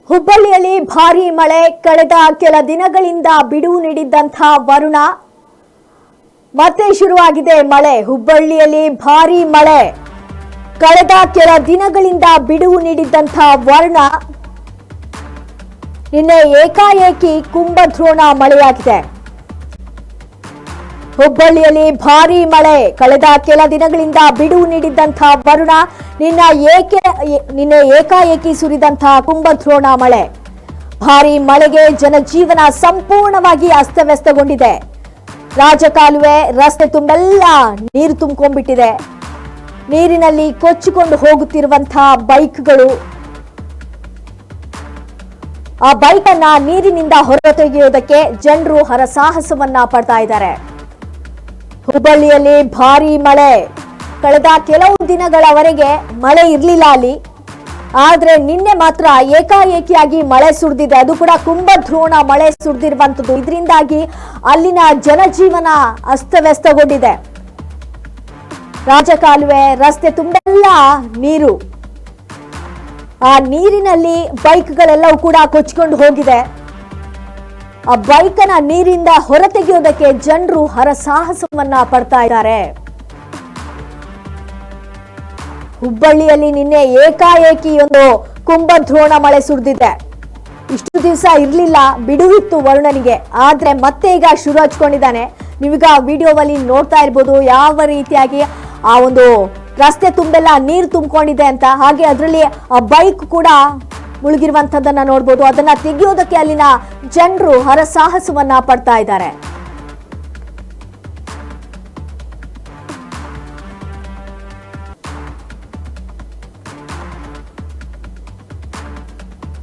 ಹುಬ್ಬಳ್ಳಿಯಲ್ಲಿ ಭಾರೀ ಮಳೆ. ಕಳೆದ ಕೆಲ ದಿನಗಳಿಂದ ಬಿಡುವು ನೀಡಿದ್ದಂತಹ ವರುಣ ಮತ್ತೆ ಶುರುವಾಗಿದೆ ಮಳೆ. ಹುಬ್ಬಳ್ಳಿಯಲ್ಲಿ ಭಾರೀ ಮಳೆ. ಕಳೆದ ಕೆಲ ದಿನಗಳಿಂದ ಬಿಡುವು ನೀಡಿದ್ದಂತಹ ವರುಣ ನಿನ್ನೆ ಏಕಾಏಕಿ ಕುಂಭದ್ರೋಣ ಮಳೆಯಾಗಿದೆ. ಹುಬ್ಬಳ್ಳಿಯಲ್ಲಿ ಭಾರೀ ಮಳೆ. ಕಳೆದ ಕೆಲ ದಿನಗಳಿಂದ ಬಿಡುವು ನೀಡಿದ್ದಂತಹ ವರುಣ ನಿನ್ನೆ ಏಕಾಏಕಿ ಸುರಿದಂತಹ ಕುಂಭದ್ರೋಣ ಮಳೆ. ಭಾರೀ ಮಳೆಗೆ ಜನಜೀವನ ಸಂಪೂರ್ಣವಾಗಿ ಅಸ್ತವ್ಯಸ್ತಗೊಂಡಿದೆ. ರಾಜಕಾಲುವೆ ರಸ್ತೆ ತುಂಬೆಲ್ಲ ನೀರು ತುಂಬಿಕೊಂಡಿದೆ. ನೀರಿನಲ್ಲಿ ಕೊಚ್ಚಿಕೊಂಡು ಹೋಗುತ್ತಿರುವಂತಹ ಬೈಕ್ಗಳು, ಆ ಬೈಕ್ ಅನ್ನ ನೀರಿನಿಂದ ಹೊರತೆಗೆಯುವುದಕ್ಕೆ ಜನರು ಹರಸಾಹಸವನ್ನ ಪಡ್ತಾ ಇದ್ದಾರೆ. ಹುಬ್ಬಳ್ಳಿಯಲ್ಲಿ ಭಾರೀ ಮಳೆ. ಕಳೆದ ಕೆಲವು ದಿನಗಳವರೆಗೆ ಮಳೆ ಇರಲಿಲ್ಲ ಅಲ್ಲಿ. ಆದ್ರೆ ನಿನ್ನೆ ಮಾತ್ರ ಏಕಾಏಕಿಯಾಗಿ ಮಳೆ ಸುರಿದಿದೆ. ಅದು ಕೂಡ ಕುಂಭದ್ರೋಣ ಮಳೆ ಸುರಿದಿರುವಂತದ್ದು. ಇದರಿಂದಾಗಿ ಅಲ್ಲಿನ ಜನಜೀವನ ಅಸ್ತವ್ಯಸ್ತಗೊಂಡಿದೆ. ರಾಜಕಾಲುವೆ ರಸ್ತೆ ತುಂಬೆಲ್ಲ ನೀರು. ಆ ನೀರಿನಲ್ಲಿ ಬೈಕ್ಗಳೆಲ್ಲವೂ ಕೂಡ ಕೊಚ್ಚಿಕೊಂಡು ಹೋಗಿದೆ. ಆ ಬೈಕ್ ಅನ್ನ ನೀರಿಂದ ಹೊರತೆಗೆಯೋದಕ್ಕೆ ಜನರು ಹರಸಾಹಸವನ್ನ ಪಡ್ತಾ ಇದ್ದಾರೆ. ಹುಬ್ಬಳ್ಳಿಯಲ್ಲಿ ನಿನ್ನೆ ಏಕಾಏಕಿ ಒಂದು ಕುಂಭದ್ರೋಣ ಮಳೆ ಸುರಿದಿದೆ. ಇಷ್ಟು ದಿವಸ ಇರ್ಲಿಲ್ಲ, ಬಿಡುವಿತ್ತು ವರುಣನಿಗೆ. ಆದ್ರೆ ಮತ್ತೆ ಈಗ ಶುರು ಹಚ್ಕೊಂಡಿದ್ದಾನೆ. ನೀವೀಗ ವಿಡಿಯೋದಲ್ಲಿ ನೋಡ್ತಾ ಇರ್ಬೋದು ಯಾವ ರೀತಿಯಾಗಿ ಆ ಒಂದು ರಸ್ತೆ ತುಂಬೆಲ್ಲ ನೀರು ತುಂಬಿಕೊಂಡಿದೆ ಅಂತ. ಹಾಗೆ ಅದರಲ್ಲಿ ಆ ಬೈಕ್ ಕೂಡ ಮುಳುಗಿರುವಂತದ್ದನ್ನ ನೋಡ್ಬೋದು. ಅದನ್ನ ತೆಗೆಯೋದಕ್ಕೆ ಅಲ್ಲಿನ ಜನರು ಹರಸಾಹಸವನ್ನ ಪಡ್ತಾ ಇದ್ದಾರೆ.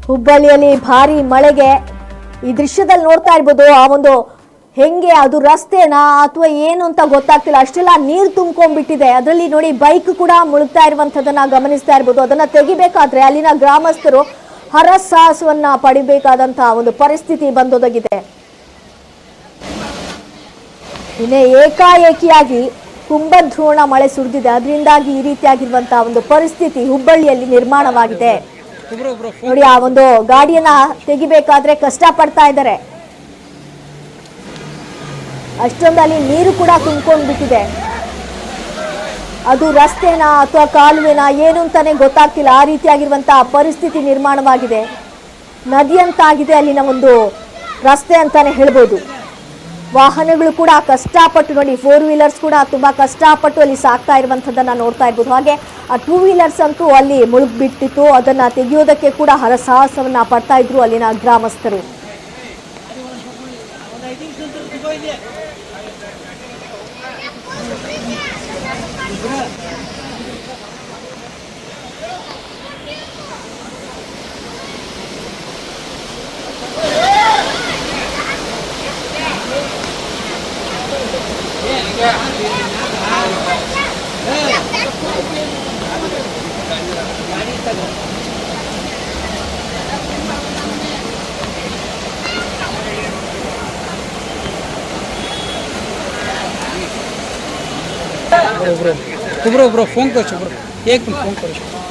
ಹುಬ್ಬಳ್ಳಿಯಲ್ಲಿ ಭಾರಿ ಮಳೆಗೆ ಈ ದೃಶ್ಯದಲ್ಲಿ ನೋಡ್ತಾ ಇರ್ಬೋದು. ಆ ಒಂದು ಹೆಂಗೆ ಅದು ರಸ್ತೆನಾ ಅಥವಾ ಏನು ಅಂತ ಗೊತ್ತಾಗ್ತಿಲ್ಲ, ಅಷ್ಟೆಲ್ಲ ನೀರು ತುಂಬಿಕೊಂಡ್ಬಿಟ್ಟಿದೆ. ಅದರಲ್ಲಿ ನೋಡಿ ಬೈಕ್ ಕೂಡ ಮುಳುಗ್ತಾ ಇರುವಂತದನ್ನ ಗಮನಿಸ್ತಾ ಇರ್ಬೋದು. ಅದನ್ನ ತೆಗಿಬೇಕಾದ್ರೆ ಅಲ್ಲಿನ ಗ್ರಾಮಸ್ಥರು ಹರಸಾಹಸವನ್ನ ಪಡಿಬೇಕಾದಂತಹ ಒಂದು ಪರಿಸ್ಥಿತಿ ಬಂದೊದಗಿದೆ. ಇನ್ನೇ ಏಕಾಏಕಿಯಾಗಿ ಕುಂಭದ್ರೋಣ ಮಳೆ ಸುರಿದಿದೆ. ಅದರಿಂದಾಗಿ ಈ ರೀತಿಯಾಗಿರುವಂತಹ ಒಂದು ಪರಿಸ್ಥಿತಿ ಹುಬ್ಬಳ್ಳಿಯಲ್ಲಿ ನಿರ್ಮಾಣವಾಗಿದೆ. ನೋಡಿ, ಆ ಒಂದು ಗಾಡಿಯನ್ನ ತೆಗಿಬೇಕಾದ್ರೆ ಕಷ್ಟ ಪಡ್ತಾ ಇದ್ದಾರೆ. ಅಷ್ಟೊಂದಲ್ಲಿ ನೀರು ಕೂಡ ತುಂಬಿಕೊಂಡು ಬಿಟ್ಟಿದೆ. ಅದು ರಸ್ತೆನಾ ಅಥವಾ ಕಾಲುವೆನಾ ಏನು ಅಂತಾನೆ ಗೊತ್ತಾಗ್ತಿಲ್ಲ. ಆ ರೀತಿಯಾಗಿರುವಂತಹ ಪರಿಸ್ಥಿತಿ ನಿರ್ಮಾಣವಾಗಿದೆ. ನದಿ ಅಂತಾಗಿದೆ ಅಲ್ಲಿನ ಒಂದು ರಸ್ತೆ ಅಂತಾನೆ ಹೇಳ್ಬೋದು. ವಾಹನಗಳು ಕೂಡ ಕಷ್ಟಪಟ್ಟು ನೋಡಿ, 4 ವೀಲರ್ಸ್ ಕೂಡ ತುಂಬಾ ಕಷ್ಟಪಟ್ಟು ಅಲ್ಲಿ ಸಾಕ್ತಾ ಇರುವಂತದ್ದನ್ನ ನೋಡ್ತಾ ಇರ್ಬೋದು. ಹಾಗೆ ಆ 2 ವೀಲರ್ಸ್ ಅಂತೂ ಅಲ್ಲಿ ಮುಳುಗ್ಬಿಟ್ಟಿತ್ತು. ಅದನ್ನ ತೆಗೆಯೋದಕ್ಕೆ ಕೂಡ ಹರಸಾಹಸವನ್ನ ಪಡ್ತಾ ಇದ್ರು ಅಲ್ಲಿನ ಗ್ರಾಮಸ್ಥರು. ब्रो फोन करो ब्रो, एक मिनट फोन करो।